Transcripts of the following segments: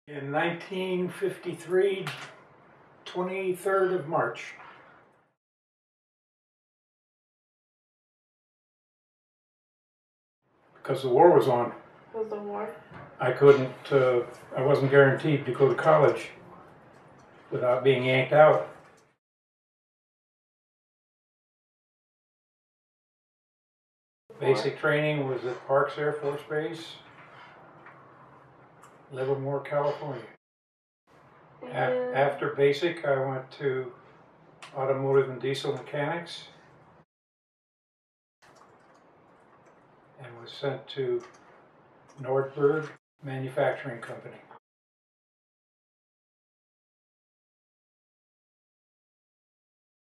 In 1953, 23rd of March. Because the war was on. Was the war? I wasn't guaranteed to go to college without being yanked out. Basic training was at Parks Air Force Base, Livermore, California. After basic, I went to automotive and diesel mechanics and was sent to Nordberg Manufacturing Company.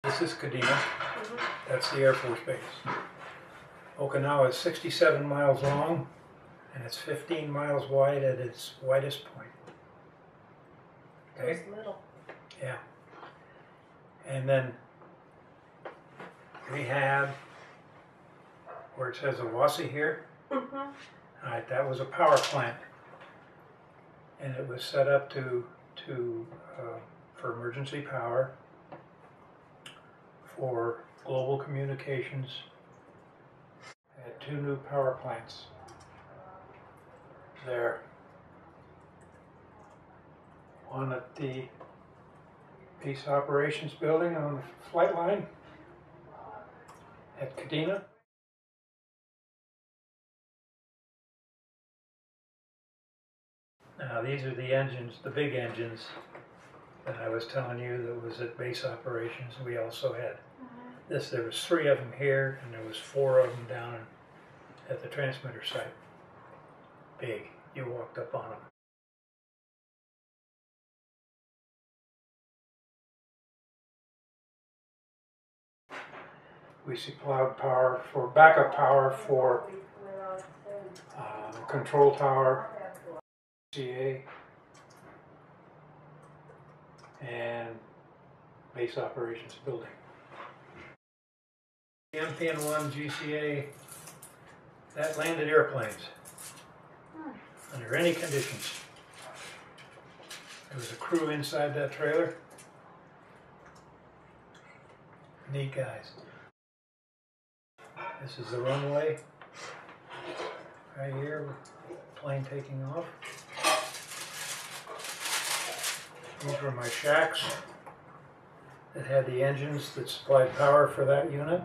This is Kadena. That's the Air Force Base. Okinawa is 67 miles long and it's 15 miles wide at its widest point. Okay? It's little. Yeah. And then we had, where it says Awasi here, alright, that was a power plant. And it was set up for emergency power, for global communications. Had 2 new power plants there. One at the Peace Operations Building on the flight line at Kadena. Now these are the engines, the big engines that I was telling you that was at base operations. We also had this. There was 3 of them here, and there was 4 of them down at the transmitter site. Big. You walked up on them. We supplied power for backup power for control tower, CA, and base operations building. The MPN-1 GCA, that landed airplanes under any conditions. There was a crew inside that trailer. Neat guys. This is the runway right here, plane taking off. These were my shacks that had the engines that supplied power for that unit.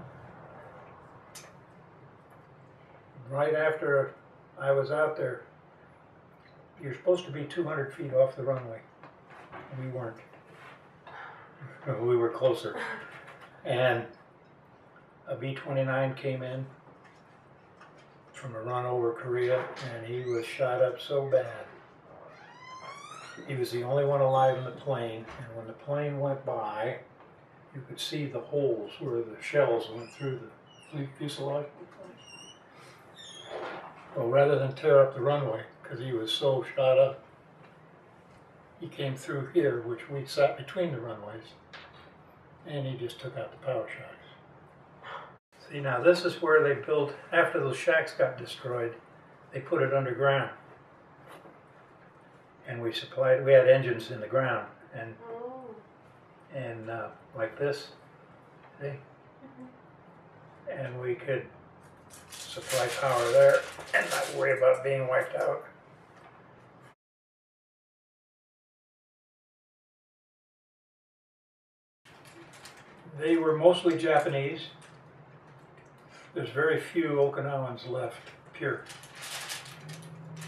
Right after I was out there, you're supposed to be 200 feet off the runway. We weren't. We were closer. And a B-29 came in from a run over Korea, and he was shot up so bad. He was the only one alive in the plane, and when the plane went by, you could see the holes where the shells went through the fuselage. Well, rather than tear up the runway, because he was so shot up, he came through here, which we sat between the runways, and he just took out the power shocks. See, now this is where they built, after those shacks got destroyed, they put it underground. And we had engines in the ground, and like this, see? And we could supply power there and not worry about being wiped out. They were mostly Japanese. There's very few Okinawans left, pure.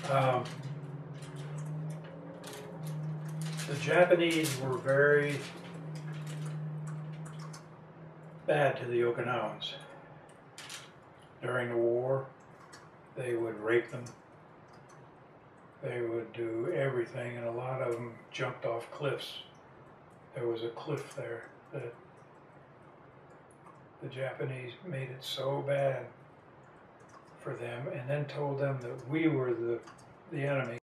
The Japanese were very bad to the Okinawans. During the war, they would rape them. They would do everything, and a lot of them jumped off cliffs. There was a cliff there that the Japanese made it so bad for them, and then told them that we were the enemy.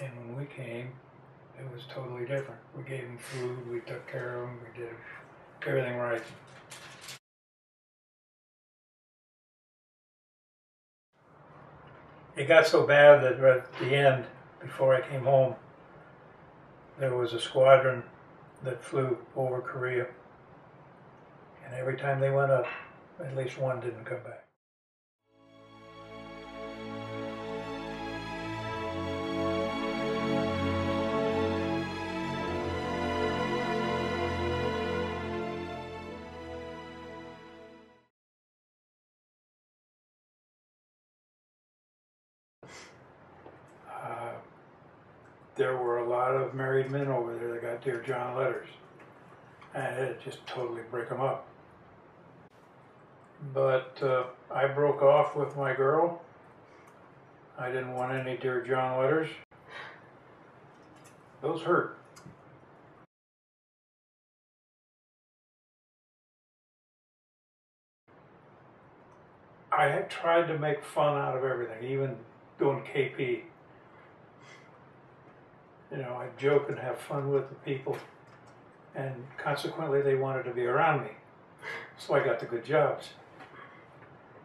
And when we came, it was totally different. We gave them food, we took care of them, we did everything right. It got so bad that right at the end, before I came home, there was a squadron that flew over Korea. And every time they went up, at least one didn't come back. There were a lot of married men over there that got Dear John letters, and it just totally break them up. But I broke off with my girl. I didn't want any Dear John letters. Those hurt. I had tried to make fun out of everything, even doing KP. You know, I'd joke and have fun with the people, and consequently they wanted to be around me. So I got the good jobs.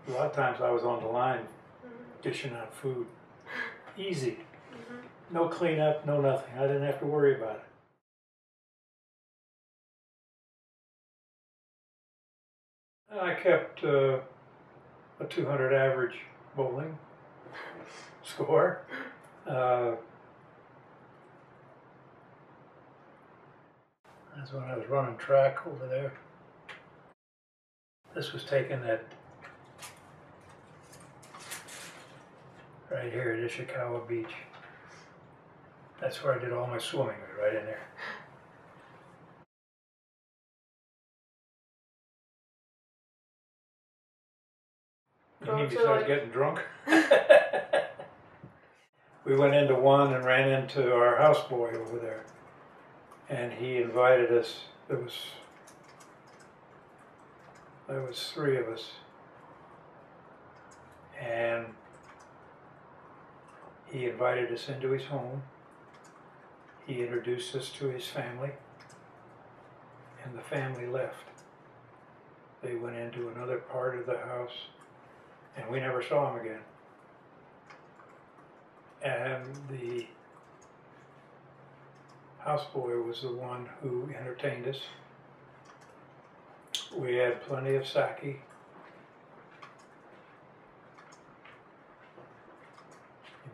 A lot of times I was on the line dishing out food. Easy. No cleanup, no nothing. I didn't have to worry about it. I kept a 200 average bowling score. That's when I was running track over there. This was taken at right here at Ishikawa Beach. That's where I did all my swimming, right in there. You mean besides getting drunk? We went into one and ran into our houseboy over there. And he invited us. There was 3 of us. And he invited us into his home. He introduced us to his family. And the family left. They went into another part of the house. And we never saw him again. And the houseboy was the one who entertained us. We had plenty of sake. In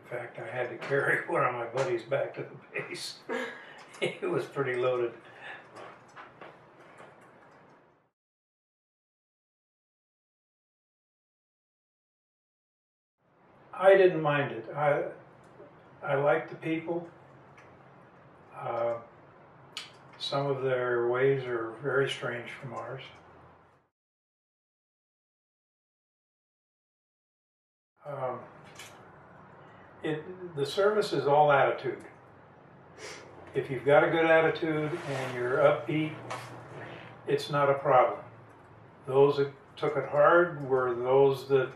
fact, I had to carry one of my buddies back to the base. It was pretty loaded. I didn't mind it. I liked the people. Some of their ways are very strange from ours. The service is all attitude. If you've got a good attitude and you're upbeat, it's not a problem. Those that took it hard were those that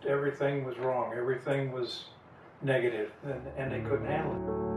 everything was wrong, everything was negative, and they couldn't handle it.